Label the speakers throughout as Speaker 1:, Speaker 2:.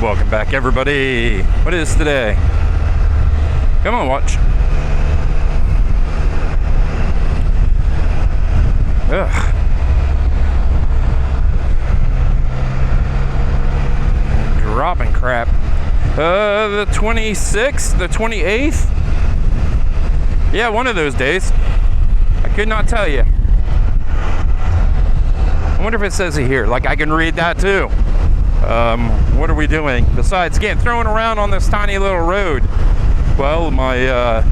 Speaker 1: Welcome back, everybody. What is today? Come on, watch. Ugh. Dropping crap. The 26th, the 28th? Yeah, one of those days. I could not tell you. I wonder if it says it here. Like, I can read that too. What are we doing besides getting thrown around on this tiny little road? Well, my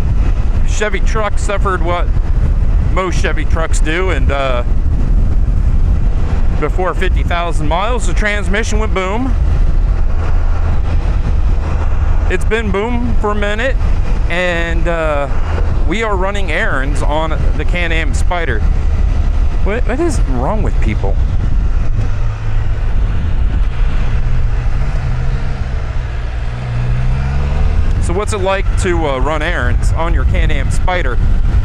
Speaker 1: Chevy truck suffered what most Chevy trucks do, and before 50,000 miles, the transmission went boom. It's been boom for a minute, and we are running errands on the Can-Am Spyder. What is wrong with people? So what's it like to run errands on your Can-Am Spyder?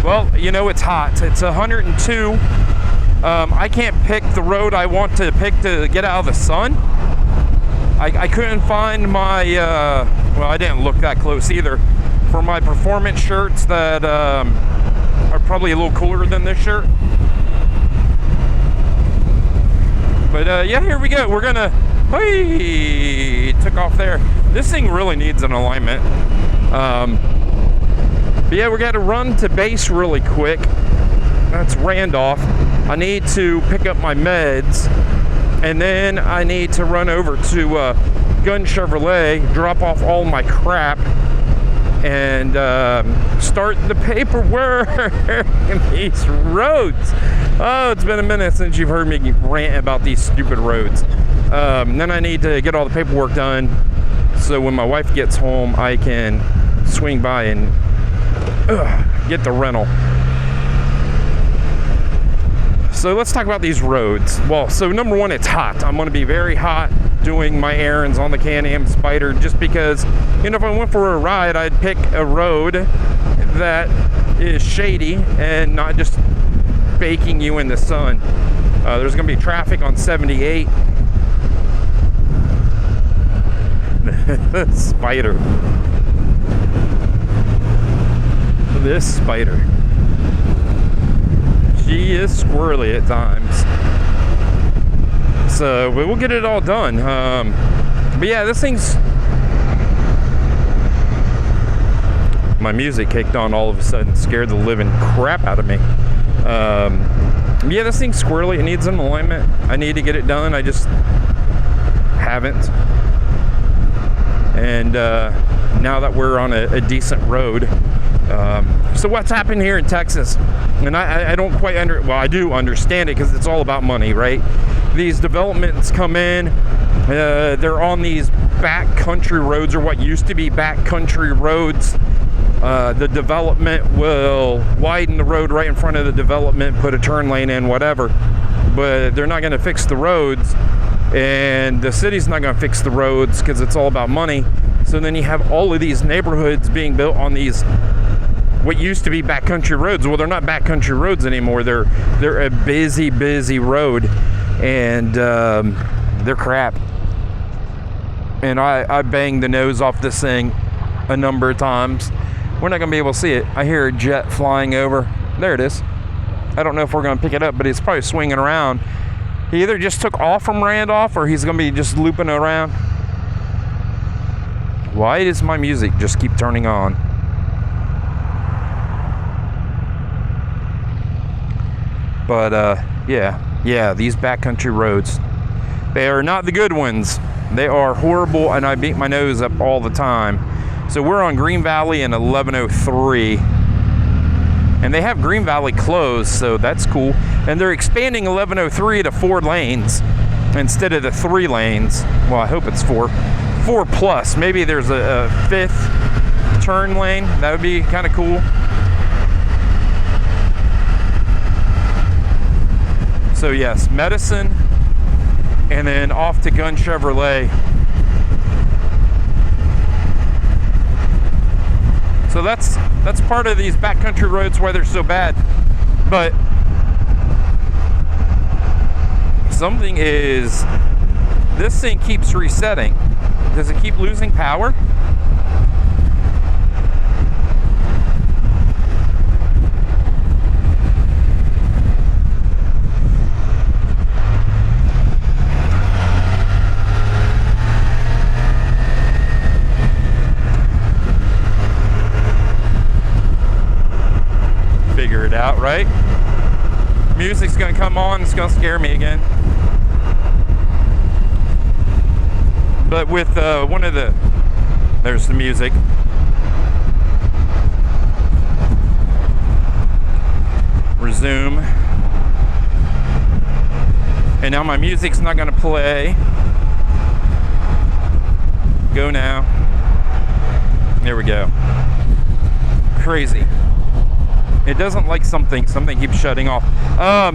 Speaker 1: Well, you know, it's hot. It's 102. I can't pick the road I want to pick to get out of the sun. I couldn't find my, well, I didn't look that close either, for my performance shirts that are probably a little cooler than this shirt. But yeah, here we go. We're gonna, hey, took off there. This thing really needs an alignment. But yeah, we got to run to base really quick. That's Randolph. I need to pick up my meds, and then I need to run over to Gun Chevrolet, drop off all my crap, and start the paperwork in these roads. Oh, it's been a minute since you've heard me rant about these stupid roads. Then I need to get all the paperwork done, so when my wife gets home, I can swing by and get the rental. So let's talk about these roads. Well, so number one, it's hot. I'm going to be very hot doing my errands on the Can-Am Spyder, just because, you know, if I went for a ride, I'd pick a road that is shady and not just baking you in the sun. There's going to be traffic on 78. Spyder. This Spyder. She is squirrely at times. So we'll get it all done. But yeah, this thing's... My music kicked on all of a sudden, scared the living crap out of me. Yeah, this thing's squirrely. It needs an alignment. I need to get it done. I just haven't. And now that we're on a decent road, so what's happened here in Texas, and I don't quite well, I do understand it, because it's all about money, right? These developments come in, they're on these backcountry roads, or what used to be backcountry roads. The development will widen the road right in front of the development, put a turn lane in, whatever, but they're not going to fix the roads, and the city's not going to fix the roads because it's all about money. So then you have all of these neighborhoods being built on these what used to be backcountry roads. Well, they're not backcountry roads anymore. They're a busy road, and they're crap. And I banged the nose off this thing a number of times. We're not going to be able to see it. I hear a jet flying over. There it is. I don't know if we're going to pick it up, but it's probably swinging around. He either just took off from Randolph, or he's going to be just looping around. Why does my music just keep turning on? But yeah, these backcountry roads, they are not the good ones. They are horrible, and I beat my nose up all the time. So we're on Green Valley in 1103, and they have Green Valley closed, so that's cool. And they're expanding 1103 to 4 lanes instead of the 3 lanes. Well, I hope it's 4 plus. Maybe there's a 5th turn lane. That would be kind of cool. So yes, Medicine, and then off to Gun Chevrolet. So that's part of these backcountry roads, why they're so bad. But something is, this thing keeps resetting. Does it keep losing power? Figure it out, right? Music's gonna come on, it's gonna scare me again. But with there's the music. Resume. And now my music's not gonna play. Go now. There we go. Crazy. It doesn't like something keeps shutting off. I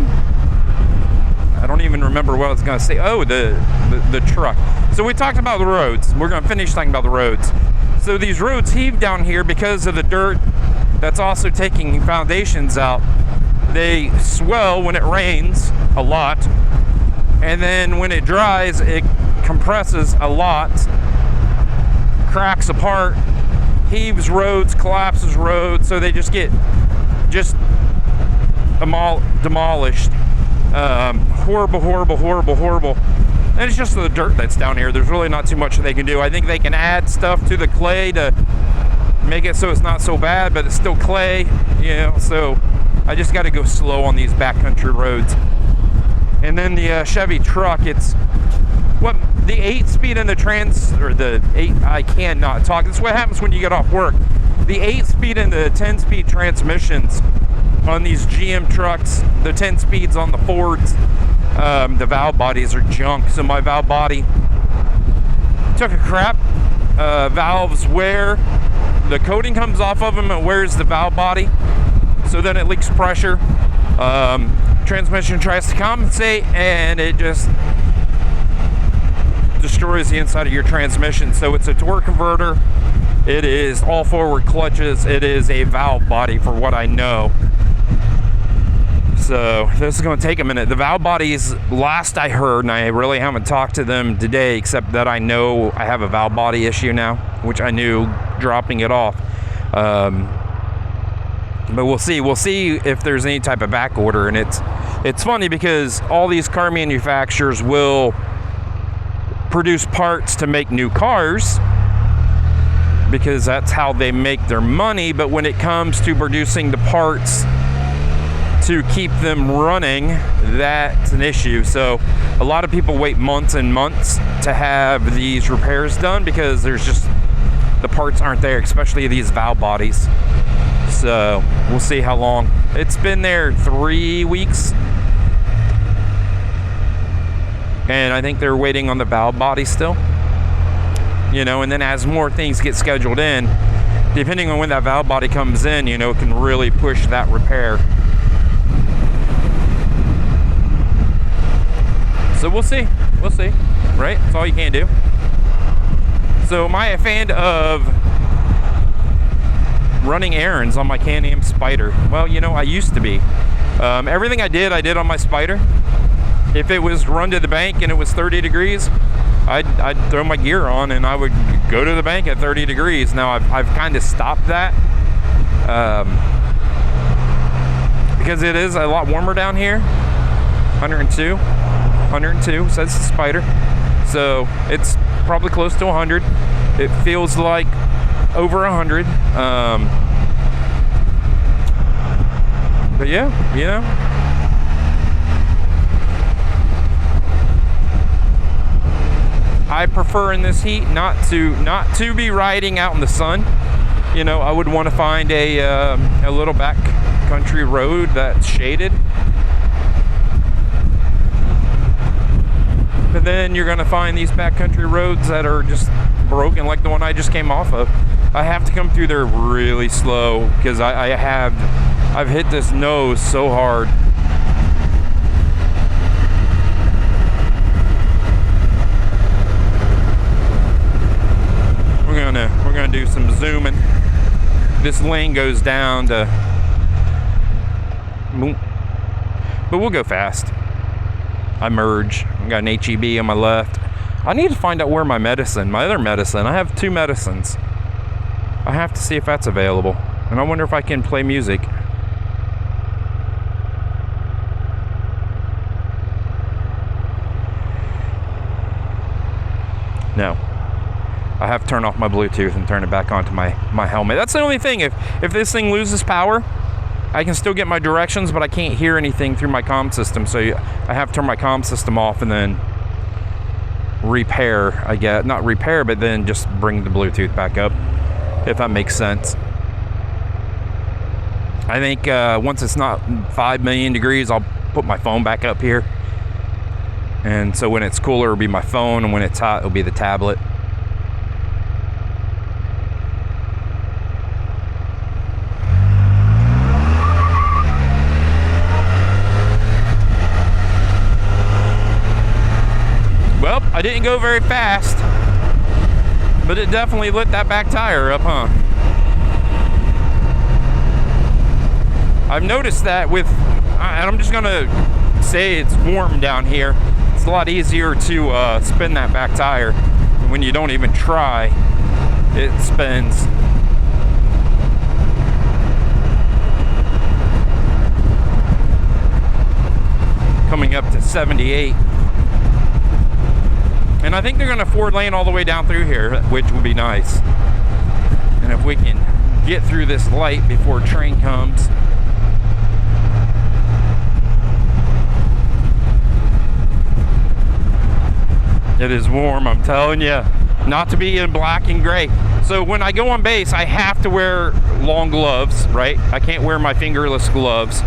Speaker 1: don't even remember what I was gonna say. Oh, the truck. So we talked about the roads. We're gonna finish talking about the roads. So these roads heave down here because of the dirt that's also taking foundations out. They swell when it rains a lot, and then when it dries, it compresses a lot, cracks apart, heaves roads, collapses roads, so they just get demolished. Horrible. And it's just the dirt that's down here. There's really not too much they can do. I think they can add stuff to the clay to make it so it's not so bad, but it's still clay, you know, so I just got to go slow on these backcountry roads. And then the Chevy truck, it's what the 8-speed and I cannot talk. This is what happens when you get off work. The 8-speed and the 10-speed transmissions on these GM trucks, the 10 speeds on the Fords, the valve bodies are junk. So my valve body took a crap. Valves wear, the coating comes off of them, it wears the valve body, so then it leaks pressure. Transmission tries to compensate, and it just destroys the inside of your transmission. So it's a torque converter, it is all forward clutches, it is a valve body for what I know. So this is going to take a minute. The valve bodies, last I heard, and I really haven't talked to them today, except that I know I have a valve body issue now, which I knew dropping it off. But we'll see. We'll see if there's any type of back order. And it's funny because all these car manufacturers will produce parts to make new cars because that's how they make their money. But when it comes to producing the parts to keep them running, that's an issue. So a lot of people wait months and months to have these repairs done because there's just, the parts aren't there, especially these valve bodies. So we'll see how long. It's been there 3 weeks, and I think they're waiting on the valve body still, you know. And then as more things get scheduled in, depending on when that valve body comes in, you know, it can really push that repair. So we'll see, right? That's all you can do. So am I a fan of running errands on my Can-Am Spyder? Well, you know, I used to be. Everything I did on my Spyder. If it was run to the bank and it was 30 degrees, I'd throw my gear on and I would go to the bank at 30 degrees. Now I've kind of stopped that because it is a lot warmer down here. 102 says the Spyder, so it's probably close to 100. It feels like over 100. But yeah, you know, I prefer in this heat not to be riding out in the sun. You know, I would want to find a little back country road that's shaded. But then you're gonna find these backcountry roads that are just broken, like the one I just came off of. I have to come through there really slow because I've hit this nose so hard. We're gonna do some zooming. This lane goes down to, but we'll go fast. I merge. I got an HEB on my left. I need to find out where my other medicine, I have 2 medicines. I have to see if that's available. And I wonder if I can play music. No. I have to turn off my Bluetooth and turn it back onto my helmet. That's the only thing. If this thing loses power, I can still get my directions, but I can't hear anything through my comm system. So I have to turn my comm system off and then repair, I guess. Not repair, but then just bring the Bluetooth back up, if that makes sense. I think once it's not 5 million degrees, I'll put my phone back up here. And so when it's cooler, it'll be my phone, and when it's hot, it'll be the tablet. Well, I didn't go very fast, but it definitely lit that back tire up, huh? I've noticed that with, and I'm just gonna say it's warm down here. It's a lot easier to spin that back tire. When you don't even try, it spins. Coming up to 78. And I think they're gonna 4-lane all the way down through here, which will be nice. And if we can get through this light before train comes. It is warm, I'm telling you. Not to be in black and gray. So when I go on base, I have to wear long gloves, right? I can't wear my fingerless gloves.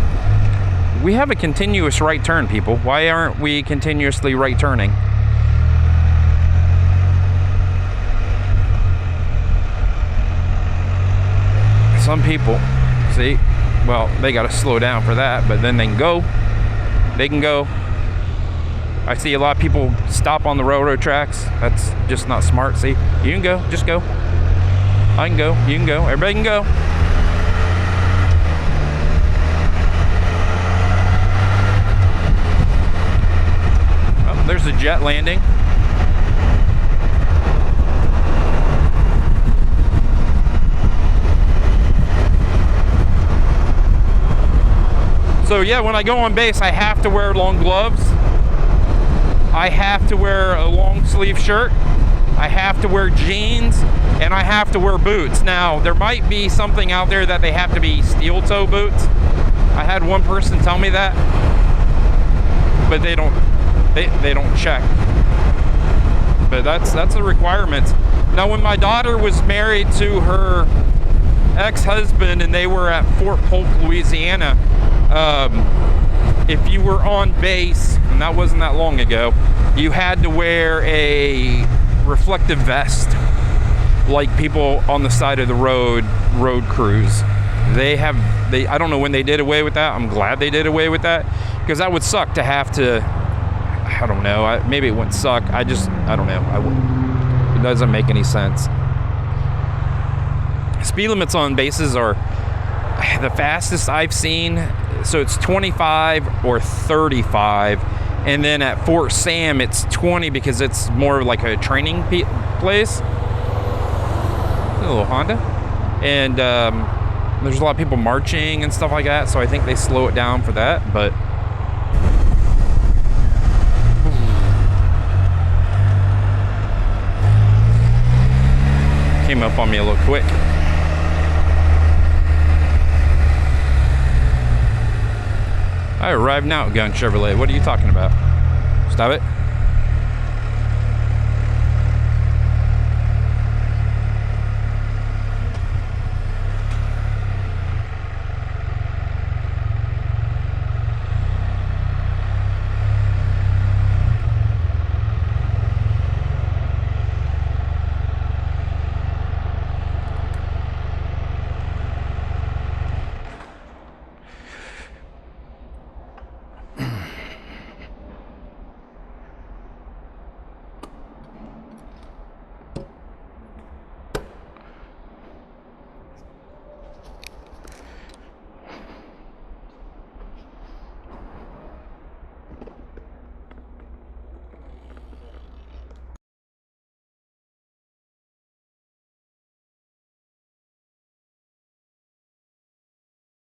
Speaker 1: We have a continuous right turn, people. Why aren't we continuously right turning? Some people, see, well, they got to slow down for that, but then they can go. They can go. I see a lot of people stop on the railroad tracks. That's just not smart. See, you can go, just go. I can go, you can go, everybody can go. Oh, there's a jet landing. So yeah, when I go on base, I have to wear long gloves. I have to wear a long sleeve shirt. I have to wear jeans, and I have to wear boots. Now, there might be something out there that they have to be steel toe boots. I had one person tell me that, but they don't check. But that's a requirement. Now, when my daughter was married to her ex-husband and they were at Fort Polk, Louisiana, if you were on base, and that wasn't that long ago, you had to wear a reflective vest like people on the side of the road crews. I don't know when they did away with that. I'm glad they did away with that, because that would suck to have to, I don't know, maybe it wouldn't suck. I don't know. It doesn't make any sense. Speed limits on bases are the fastest I've seen. So it's 25 or 35, and then at Fort Sam it's 20 because it's more like a training place. A little Honda, and there's a lot of people marching and stuff like that. So I think they slow it down for that. But came up on me a little quick. I arrived now at Gun Chevrolet. What are you talking about? Stop it.